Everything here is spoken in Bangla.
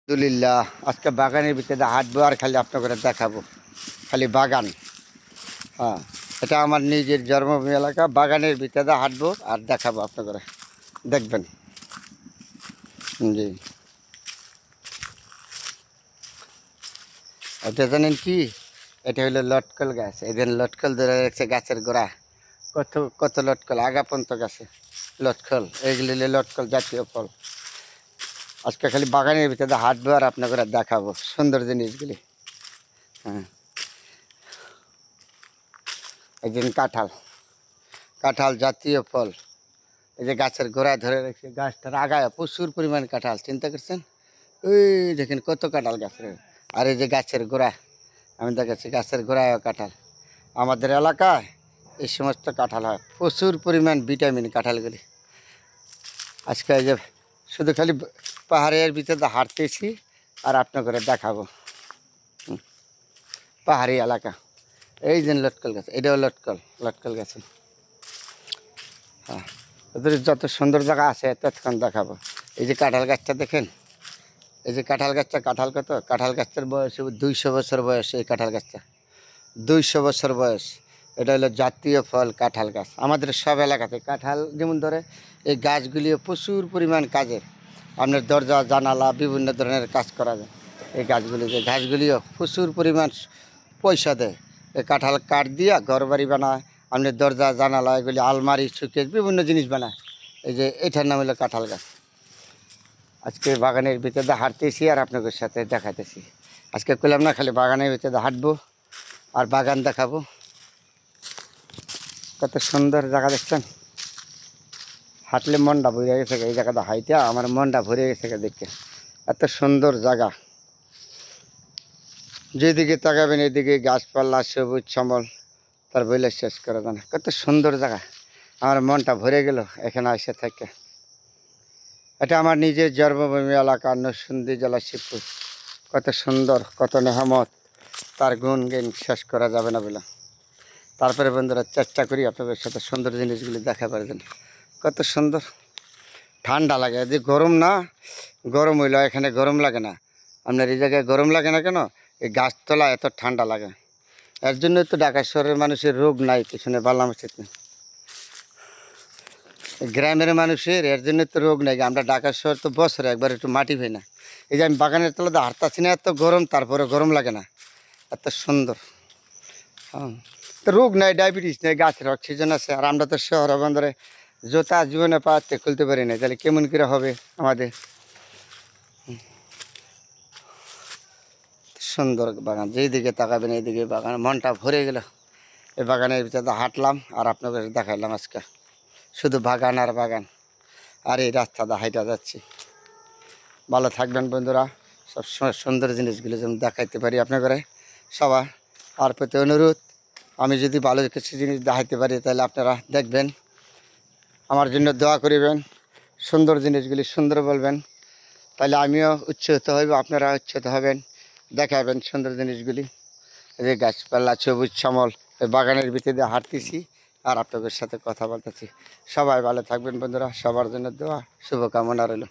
আলহামদুলিল্লাহ আজকে বাগানের ভিতরে হাঁটবো আর খালি আপনাকে দেখাবো খালি বাগান। হ্যাঁ, এটা আমার নিজের জন্মভূমি এলাকা। বাগানের ভিতরে হাঁটবো আর দেখাবো আপনাকে, দেখবেন। জি, এটা জানেন কি? এটা হলো লটকল গাছ। এদিন লটকল ধরে রাখছে গাছের গোড়া। কত কত লটকল আগা পর্যন্ত গাছে লটকল। এইগুলি হলো লটকল জাতীয় ফল। আজকে খালি বাগানের ভিতরে হাঁটবো আর আপনাকে দেখাবো সুন্দর জিনিসগুলি। হ্যাঁ, এই দিন কাঁঠাল, কাঁঠাল জাতীয় ফল। এই যে গাছের গোড়ায় ধরে রেখেছে, গাছটার আগায় প্রচুর পরিমাণ কাঁঠাল। চিন্তা করছেন? ওই দেখেন কত কাঁঠাল গাছের। আর এই যে গাছের গোড়া, আমি দেখাচ্ছি গাছের গোড়ায় কাঁঠাল। আমাদের এলাকায় এই সমস্ত কাঁঠাল হয়, প্রচুর পরিমাণ ভিটামিন কাঁঠালগুলি। আজকে এই যে শুধু খালি পাহাড়ের ভিতরে হাঁটতেছি আর আপনাকে দেখাবো। পাহাড়ি এলাকা। এই যে লটকল গাছ, এটাও লটকল, লটকল গাছে। হ্যাঁ, ওদের যত সুন্দর জায়গা আছে ততক্ষণ দেখাবো। এই যে কাঁঠাল গাছটা দেখেন, এই যে কাঁঠাল গাছটা, কাঁঠাল কত, কাঁঠাল গাছটার বয়স 200 বছর বয়স। এই কাঁঠাল গাছটা 200 বছর বয়স। এটা হলো জাতীয় ফল কাঁঠাল গাছ। আমাদের সব এলাকাতে কাঁঠাল যেমন ধরে, এই গাছগুলিও প্রচুর পরিমাণ কাজের। আপনার দরজা জানালা বিভিন্ন ধরনের কাজ করা যায় এই গাছগুলিতে। গাছগুলিও প্রচুর পরিমাণ পয়সা দেয়। এই কাঁঠাল কাঠ দিয়া ঘর বাড়ি বানায়, আপনার দরজা জানালা এগুলি আলমারি সুকেস বিভিন্ন জিনিস বানায়। এই যে এটার নাম হলো কাঁঠাল গাছ। আজকে বাগানের ভিতরে হাঁটতেছি আর আপনাদের সাথে দেখাতেছি। আজকে করলাম না খালি বাগানের ভিতরে হাঁটবো আর বাগান দেখাবো। কত সুন্দর জায়গা দেখছেন? হাঁটলে মনটা ভরে গেছে। এই জায়গাটা হাইটে আমার মনটা ভরে গেছে দেখে। এত সুন্দর জায়গা, যেদিকে তাকাবেন এদিকে গাছপালা সবুজ শ্যামল, তার বইলে শেষ করা যায় না। কত সুন্দর জায়গা, আমার মনটা ভরে গেল এখানে এসে থাকে। এটা আমার নিজের জন্মভূমি এলাকা, নরসিংদী জেলা শিবপুর। কত সুন্দর, কত নেহামত, তার গুণ জ্ঞান শেষ করা যাবে না বলে। তারপরে বন্ধুরা চেষ্টা করি আপনাদের সাথে সুন্দর জিনিসগুলি দেখা পারবেন। কত সুন্দর, ঠান্ডা লাগে। যে গরম না, গরম হইল এখানে গরম লাগে না। আপনার এই জায়গায় গরম লাগে না কেন? এই গাছতলা এত ঠান্ডা লাগে। এর জন্যই তো ঢাকা শহরের মানুষের রোগ নাই পিছনে বাল্লাম। গ্রামের মানুষের এর জন্য তো রোগ নেই। আমরা ঢাকা শহর তো বছরে একবার একটু মাটি পাই না। এই যে আমি বাগানের তলাতে হাঁটতাছি না, এত গরম, তারপরে গরম লাগে না, এত সুন্দর। হ্যাঁ, তো রোগ নাই, ডায়াবেটিস নেই, গাছের অক্সিজেন আছে। আর আমরা তো শহর বন্দরে জোতা জীবনে পাতে খুলতে পারি না, তাহলে কেমন করে হবে আমাদের? সুন্দর বাগান, যেই দিকে তাকাবেন এইদিকে বাগান। মনটা ভরে গেল। এই বাগানের ভিতরে হাঁটলাম আর আপনাদের দেখাইলাম আজকে শুধু বাগান আর বাগান। আর এই রাস্তাটা হাইটা যাচ্ছি। ভালো থাকবেন বন্ধুরা। সবসময় সুন্দর জিনিসগুলো যেন দেখাইতে পারি আপনাদের সবার। আর প্রতি অনুরোধ, আমি যদি ভালো কিছু জিনিস দেখাইতে পারি তাহলে আপনারা দেখবেন, আমার জন্য দোয়া করিবেন, সুন্দর জিনিসগুলি সুন্দর বলবেন, তাহলে আমিও উৎসাহিত হইব, আপনারা উৎসাহিত হবেন, দেখাবেন সুন্দর জিনিসগুলি। এই যে গাছপালা সবুজ শ্যামল, এই বাগানের ভিতরে হাঁটতেছি আর আপনাদের সাথে কথা বলতেছি। সবাই ভালো থাকবেন বন্ধুরা, সবার জন্য দোয়া শুভকামনা রইল।